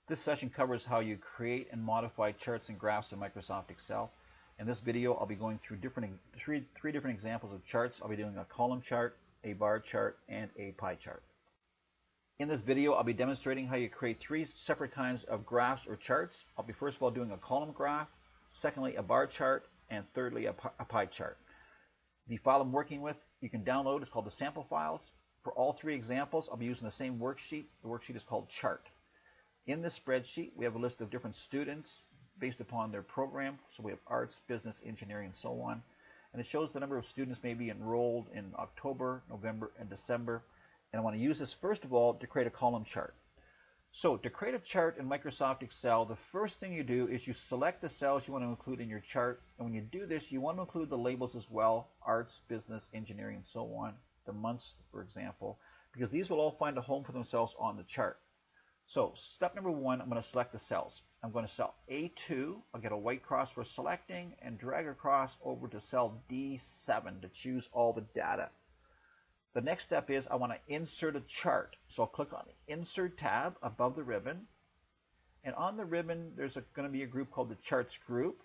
This session covers how you create and modify charts and graphs in Microsoft Excel. In this video, I'll be going through three different examples of charts. I'll be doing a column chart, a bar chart, and a pie chart. In this video, I'll be demonstrating how you create three separate kinds of graphs or charts. I'll be first of all doing a column graph, secondly a bar chart, and thirdly a pie chart. The file I'm working with you can download. It's called the sample files. For all three examples, I'll be using the same worksheet. The worksheet is called chart. In this spreadsheet, we have a list of different students based upon their program. So we have arts, business, engineering, and so on. And it shows the number of students may be enrolled in October, November, and December. And I want to use this first of all to create a column chart. So to create a chart in Microsoft Excel, the first thing you do is you select the cells you want to include in your chart. And when you do this, you want to include the labels as well: arts, business, engineering, and so on. The months, for example, because these will all find a home for themselves on the chart. So step number one, I'm going to select the cells. I'm going to cell A2. I'll get a white cross for selecting and drag across over to cell D7 to choose all the data. The next step is I want to insert a chart. So I'll click on the Insert tab above the ribbon. And on the ribbon, there's going to be a group called the Charts group.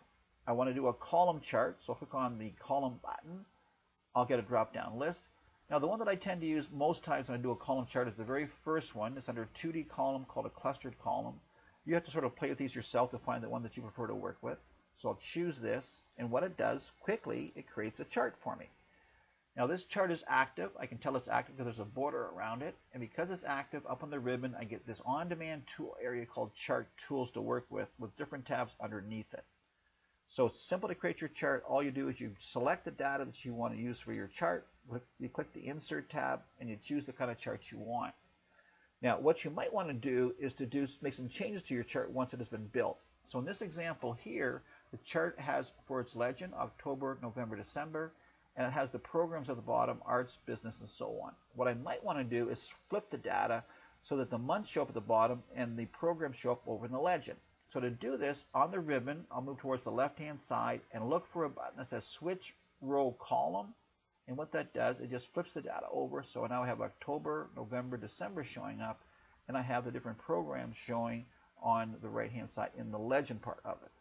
I want to do a column chart. So I'll click on the Column button. I'll get a drop-down list. Now, the one that I tend to use most times when I do a column chart is the very first one. It's under 2D column called a clustered column. You have to sort of play with these yourself to find the one that you prefer to work with. So I'll choose this, and what it does quickly, it creates a chart for me. Now, this chart is active. I can tell it's active because there's a border around it. And because it's active, up on the ribbon, I get this on-demand tool area called Chart Tools to work with different tabs underneath it. So it's simple to create your chart. All you do is you select the data that you want to use for your chart. You click the Insert tab, and you choose the kind of chart you want. Now, what you might want to do is to make some changes to your chart once it has been built. So in this example here, the chart has for its legend October, November, December, and it has the programs at the bottom: arts, business, and so on. What I might want to do is flip the data so that the months show up at the bottom and the programs show up over in the legend. So to do this, on the ribbon, I'll move towards the left-hand side and look for a button that says Switch Row Column. And what that does, it just flips the data over. So now I have October, November, December showing up, and I have the different programs showing on the right-hand side in the legend part of it.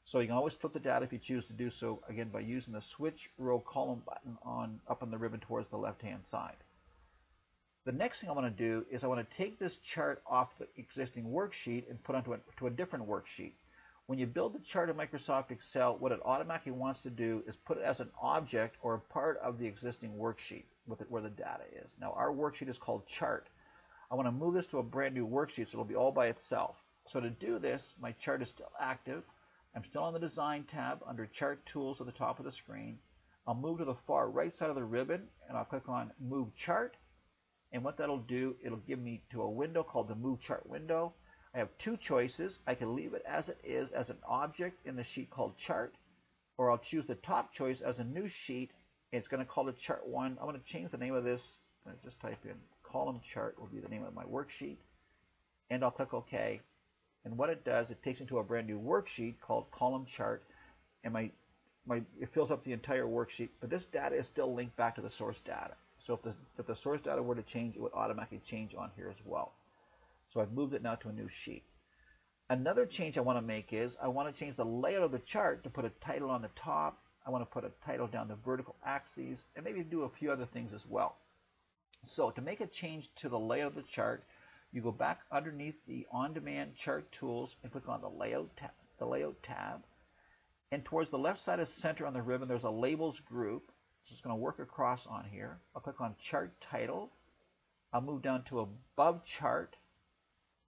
So you can always flip the data if you choose to do so, again, by using the Switch Row Column button up on the ribbon towards the left-hand side. The next thing I want to do is I want to take this chart off the existing worksheet and put onto a different worksheet. When you build the chart in Microsoft Excel, what it automatically wants to do is put it as an object or a part of the existing worksheet where the data is. Now, our worksheet is called Chart. I want to move this to a brand new worksheet so it'll be all by itself. So to do this, my chart is still active. I'm still on the Design tab under Chart Tools at the top of the screen. I'll move to the far right side of the ribbon, and I'll click on Move Chart. And what that'll do, it'll give me to a window called the Move Chart window. I have two choices. I can leave it as it is as an object in the sheet called Chart, or I'll choose the top choice as a new sheet. It's going to call it Chart 1. I'm going to change the name of this. I'm going to just type in Column Chart will be the name of my worksheet, and I'll click OK. And what it does, it takes me to a brand new worksheet called Column Chart, and it fills up the entire worksheet, but this data is still linked back to the source data. So if the source data were to change, it would automatically change on here as well. So I've moved it now to a new sheet. Another change I want to make is I want to change the layout of the chart to put a title on the top. I want to put a title down the vertical axes, and maybe do a few other things as well. So to make a change to the layout of the chart, you go back underneath the On-Demand Chart Tools and click on the Layout tab. And towards the left side of center on the ribbon, there's a Labels group. So it's going to work across on here. I'll click on Chart Title. I'll move down to Above Chart.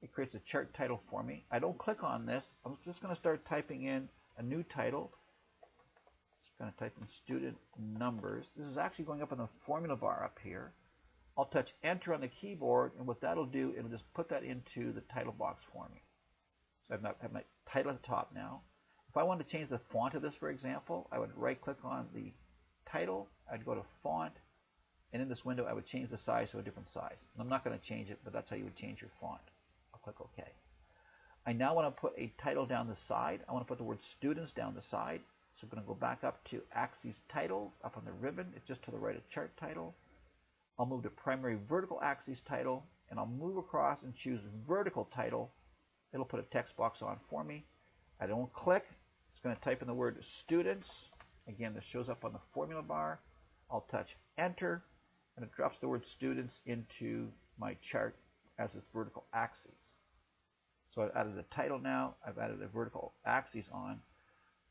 It creates a chart title for me. I don't click on this. I'm just going to start typing in a new title. Just going to type in Student Numbers. This is actually going up in the formula bar up here. I'll touch Enter on the keyboard, and what that'll do, it'll just put that into the title box for me. So I have my title at the top now. If I wanted to change the font of this, for example, I would right-click on the title, I'd go to Font, and in this window I would change the size to a different size. And I'm not going to change it, but that's how you would change your font. I'll click OK. I now want to put a title down the side. I want to put the word Students down the side. So I'm going to go back up to Axes Titles up on the ribbon. It's just to the right of Chart Title. I'll move to Primary Vertical Axis Title, and I'll move across and choose Vertical Title It'll put a text box on for me. I don't click. It's going to type in the word students. Again, this shows up on the formula bar. I'll touch enter, and it drops the word students into my chart as its vertical axis. So I've added a title now. I've added a vertical axis on.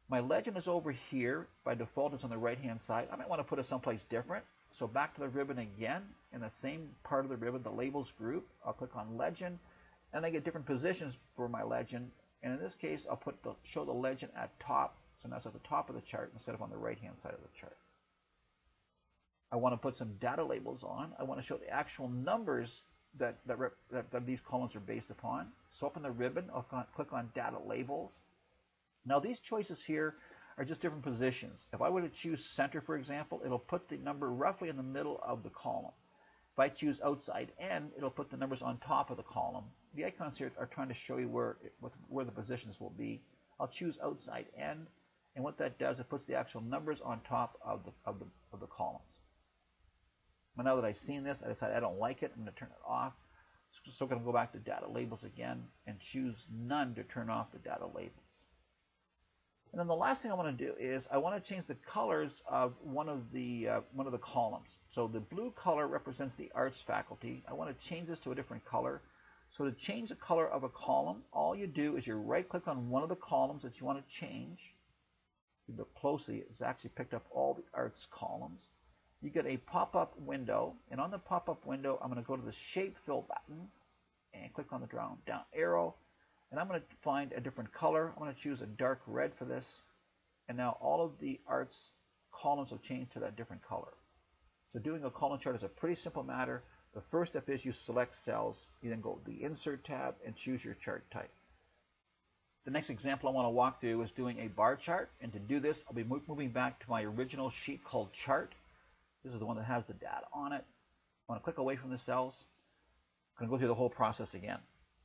My legend is over here. By default, it's on the right-hand side. I might want to put it someplace different. So back to the ribbon again. In the same part of the ribbon, the labels group, I'll click on legend, and I get different positions for my legend. And in this case, I'll show the legend at top. So now it's at the top of the chart instead of on the right-hand side of the chart. I want to put some data labels on. I want to show the actual numbers that these columns are based upon. So up in the ribbon, I'll click on data labels. Now these choices here are just different positions. If I were to choose center, for example, it'll put the number roughly in the middle of the column. If I choose outside in, it'll put the numbers on top of the column. The icons here are trying to show you where the positions will be. I'll choose outside in, and what that does, it puts the actual numbers on top of the columns. But now that I've seen this, I decide I don't like it. I'm going to turn it off. So I'm going to go back to data labels again and choose none to turn off the data labels. And then the last thing I want to do is I want to change the colors of one of the columns. So the blue color represents the arts faculty. I want to change this to a different color. So to change the color of a column, all you do is you right-click on one of the columns that you want to change. If you look closely, it's actually picked up all the arts columns. You get a pop-up window, and on the pop-up window, I'm going to go to the Shape Fill button and click on the down arrow, and I'm going to find a different color. I'm going to choose a dark red for this, and now all of the arts columns have changed to that different color. So doing a column chart is a pretty simple matter. The first step is you select cells. You then go to the Insert tab and choose your chart type. The next example I want to walk through is doing a bar chart, and to do this, I'll be moving back to my original sheet called Chart. This is the one that has the data on it. I want to click away from the cells. I'm going to go through the whole process again.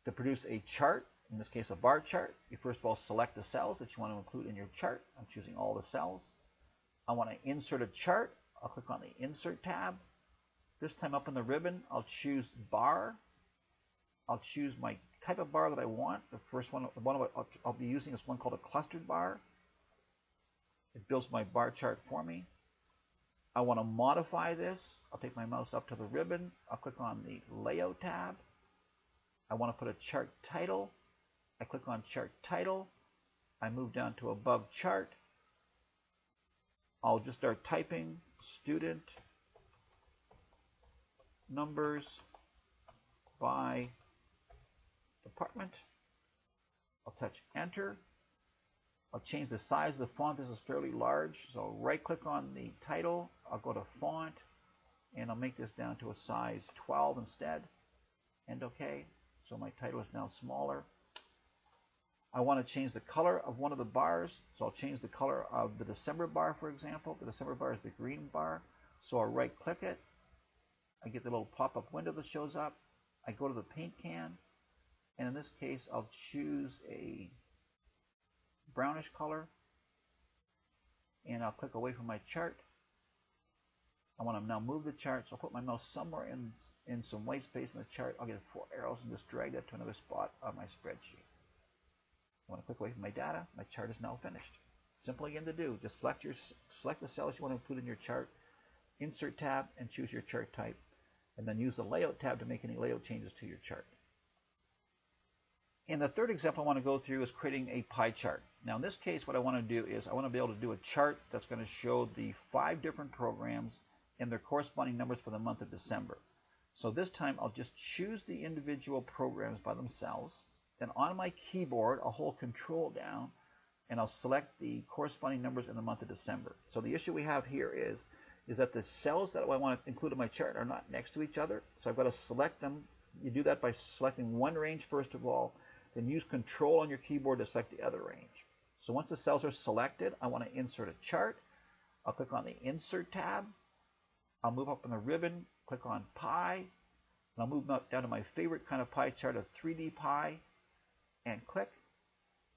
To produce a chart, in this case a bar chart, you first of all select the cells that you want to include in your chart. I'm choosing all the cells. I want to insert a chart. I'll click on the Insert tab. This time up in the ribbon, I'll choose bar. I'll choose my type of bar that I want. The first one, I'll be using is one called a clustered bar. It builds my bar chart for me. I want to modify this. I'll take my mouse up to the ribbon. I'll click on the Layout tab. I want to put a chart title. I click on Chart Title. I move down to Above Chart. I'll just start typing student numbers by department. I'll touch Enter. I'll change the size of the font. This is fairly large, so I'll right-click on the title. I'll go to Font, and I'll make this down to a size 12 instead, and OK. So my title is now smaller. I want to change the color of one of the bars, so I'll change the color of the December bar, for example. The December bar is the green bar, so I'll right-click it. I get the little pop-up window that shows up. I go to the paint can, and in this case, I'll choose a brownish color, and I'll click away from my chart. I want to now move the chart, so I'll put my mouse somewhere in some white space in the chart. I'll get 4 arrows and just drag that to another spot on my spreadsheet. I want to click away from my data. My chart is now finished. Simple again to do. Just select the cells you want to include in your chart, Insert tab, and choose your chart type, and then use the Layout tab to make any layout changes to your chart. And the third example I want to go through is creating a pie chart. Now in this case, what I want to do is I want to be able to do a chart that's going to show the 5 different programs and their corresponding numbers for the month of December. So this time I'll just choose the individual programs by themselves. Then on my keyboard, I'll hold Control down and I'll select the corresponding numbers in the month of December. So the issue we have here is that the cells that I want to include in my chart are not next to each other. So I've got to select them. You do that by selecting one range first of all, then use Control on your keyboard to select the other range. So once the cells are selected, I want to insert a chart. I'll click on the Insert tab. I'll move up on the ribbon, click on Pie, and I'll move down to my favorite kind of pie chart, a 3D pie, and click.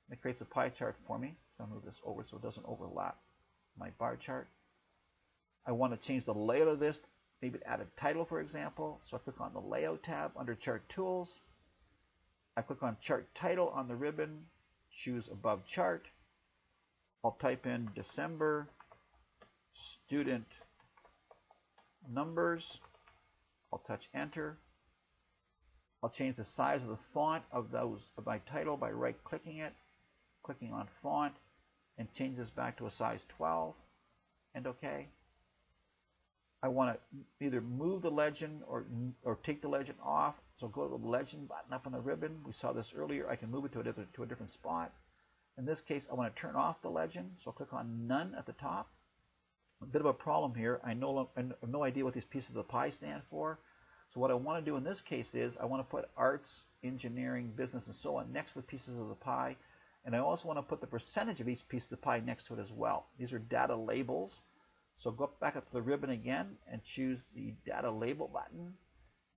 And it creates a pie chart for me. So I'll move this over so it doesn't overlap my bar chart. I want to change the layout of this, maybe add a title, for example. So I click on the Layout tab under Chart Tools. I click on chart title on the ribbon, choose above chart. I'll type in December student numbers. I'll touch enter. I'll change the size of the font of my title by right-clicking it, clicking on font, and change this back to a size 12, and OK. I want to either move the legend or take the legend off. So go to the legend button up on the ribbon. We saw this earlier. I can move it to a different spot. In this case, I want to turn off the legend. So I'll click on None at the top. A bit of a problem here. I have no idea what these pieces of the pie stand for. So what I want to do in this case is I want to put arts, engineering, business, and so on next to the pieces of the pie. And I also want to put the percentage of each piece of the pie next to it as well. These are data labels. So go back up to the ribbon again and choose the data label button.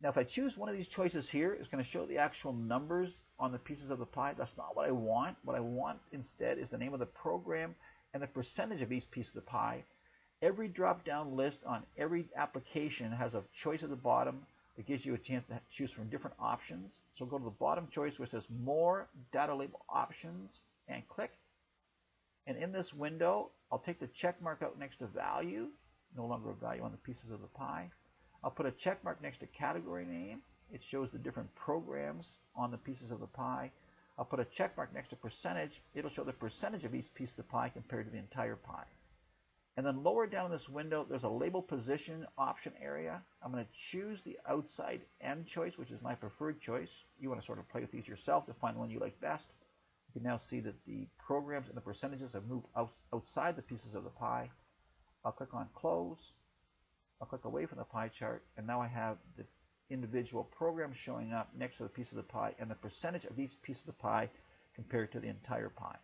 Now if I choose one of these choices here, it's going to show the actual numbers on the pieces of the pie. That's not what I want. What I want instead is the name of the program and the percentage of each piece of the pie. Every drop-down list on every application has a choice at the bottom that gives you a chance to choose from different options. So go to the bottom choice where it says More Data Label Options and click. And in this window, I'll take the check mark out next to value, no longer a value on the pieces of the pie. I'll put a check mark next to category name. It shows the different programs on the pieces of the pie. I'll put a check mark next to percentage. It'll show the percentage of each piece of the pie compared to the entire pie. And then lower down in this window, there's a label position option area. I'm going to choose the outside end choice, which is my preferred choice. You want to sort of play with these yourself to find the one you like best. You can now see that the programs and the percentages have moved outside the pieces of the pie. I'll click on Close. I'll click away from the pie chart, and now I have the individual programs showing up next to the piece of the pie and the percentage of each piece of the pie compared to the entire pie.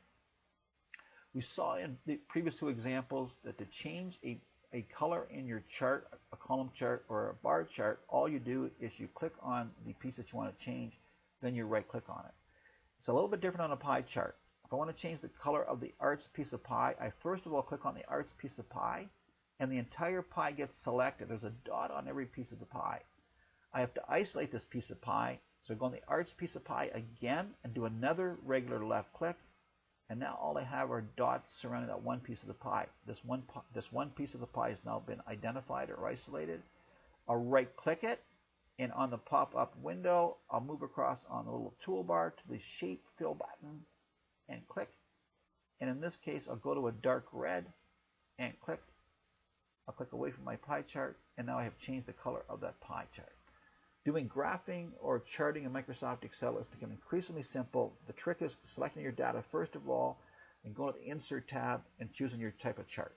We saw in the previous two examples that to change a color in your chart, a column chart or a bar chart, all you do is you click on the piece that you want to change, then you right-click on it. It's a little bit different on a pie chart. If I want to change the color of the arts piece of pie, I first of all click on the arts piece of pie, and the entire pie gets selected. There's a dot on every piece of the pie. I have to isolate this piece of pie, so I go on the arts piece of pie again and do another regular left click, and now all I have are dots surrounding that one piece of the pie. This one piece of the pie has now been identified or isolated. I'll right click it, and on the pop-up window, I'll move across on the little toolbar to the Shape Fill button and click. And in this case, I'll go to a dark red and click. I'll click away from my pie chart, and now I have changed the color of that pie chart. Doing graphing or charting in Microsoft Excel has become increasingly simple. The trick is selecting your data first of all, and going to the Insert tab and choosing your type of chart.